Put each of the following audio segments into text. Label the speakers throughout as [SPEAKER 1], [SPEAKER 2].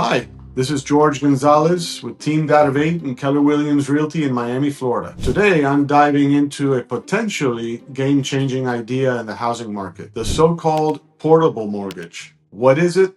[SPEAKER 1] Hi, this is Jorge Gonzalez with Team Data 8 and Keller Realty in Miami, Florida. Today, I'm diving into a potentially game-changing idea in the housing market, the so-called portable mortgage. What is it,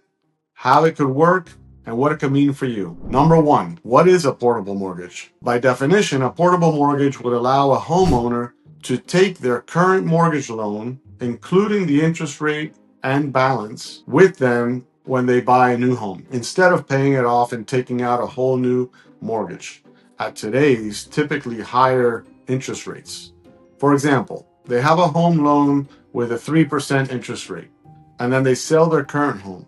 [SPEAKER 1] how it could work, and what it could mean for you. Number one, what is a portable mortgage? By definition, a portable mortgage would allow a homeowner to take their current mortgage loan, including the interest rate and balance, with them when they buy a new home, instead of paying it off and taking out a whole new mortgage at today's typically higher interest rates. For example, they have a home loan with a 3% interest rate, and then they sell their current home.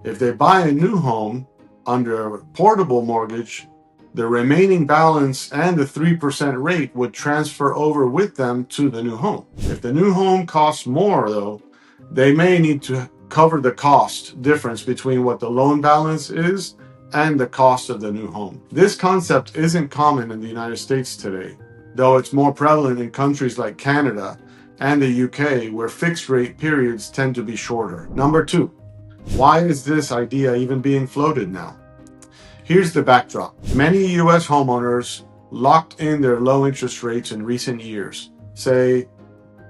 [SPEAKER 1] If they buy a new home under a portable mortgage, the remaining balance and the 3% rate would transfer over with them to the new home. If the new home costs more, though, they may need to cover the cost difference between what the loan balance is and the cost of the new home. This concept isn't common in the United States today, though it's more prevalent in countries like Canada and the UK, where fixed rate periods tend to be shorter. Number two, why is this idea even being floated now? Here's the backdrop. Many US homeowners locked in their low interest rates in recent years, say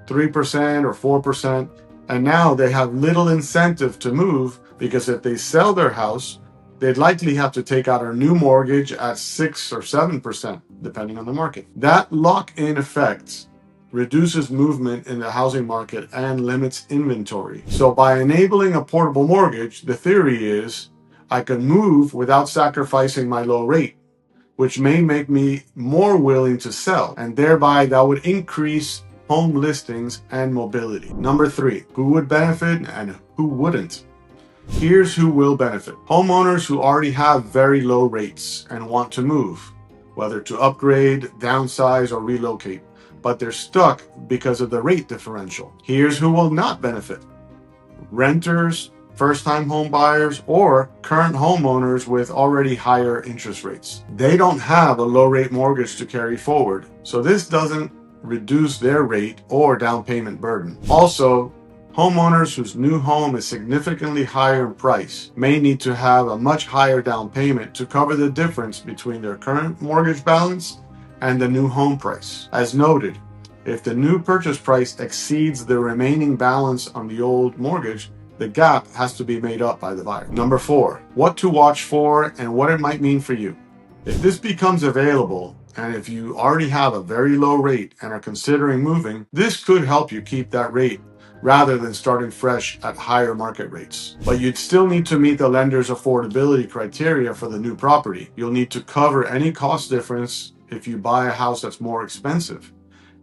[SPEAKER 1] 3% or 4%, and now they have little incentive to move because if they sell their house, they'd likely have to take out a new mortgage at 6 or 7%, depending on the market. That lock-in effect reduces movement in the housing market and limits inventory. So by enabling a portable mortgage, the theory is I can move without sacrificing my low rate, which may make me more willing to sell, and thereby that would increase home listings and mobility. Number three, who would benefit and who wouldn't? Here's who will benefit. Homeowners who already have very low rates and want to move, whether to upgrade, downsize, or relocate, but they're stuck because of the rate differential. Here's who will not benefit. Renters, first-time home buyers, or current homeowners with already higher interest rates. They don't have a low-rate mortgage to carry forward, so this doesn't reduce their rate or down payment burden. Also, homeowners whose new home is significantly higher in price may need to have a much higher down payment to cover the difference between their current mortgage balance and the new home price. As noted, if the new purchase price exceeds the remaining balance on the old mortgage, the gap has to be made up by the buyer. Number four, what to watch for and what it might mean for you. If this becomes available, and if you already have a very low rate and are considering moving, this could help you keep that rate rather than starting fresh at higher market rates. But you'd still need to meet the lender's affordability criteria for the new property. You'll need to cover any cost difference if you buy a house that's more expensive.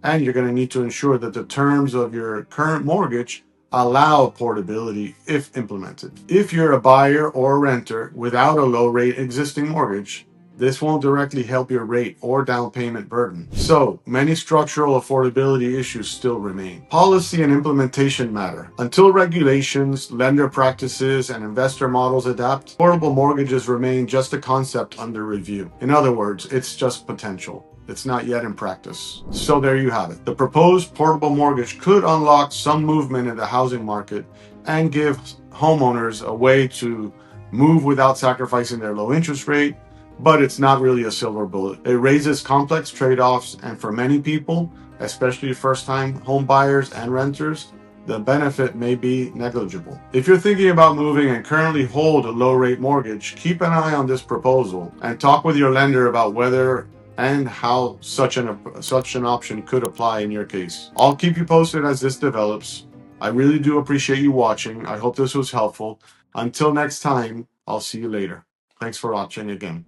[SPEAKER 1] And you're going to need to ensure that the terms of your current mortgage allow portability if implemented. If you're a buyer or a renter without a low rate existing mortgage, this won't directly help your rate or down payment burden. So many structural affordability issues still remain. Policy and implementation matter. Until regulations, lender practices, and investor models adapt, portable mortgages remain just a concept under review. In other words, it's just potential. It's not yet in practice. So there you have it. The proposed portable mortgage could unlock some movement in the housing market and give homeowners a way to move without sacrificing their low interest rate, but it's not really a silver bullet. It raises complex trade-offs, and for many people, especially first-time home buyers and renters, the benefit may be negligible. If you're thinking about moving and currently hold a low-rate mortgage, keep an eye on this proposal and talk with your lender about whether and how such an option could apply in your case. I'll keep you posted as this develops. I really do appreciate you watching. I hope this was helpful. Until next time, I'll see you later. Thanks for watching again.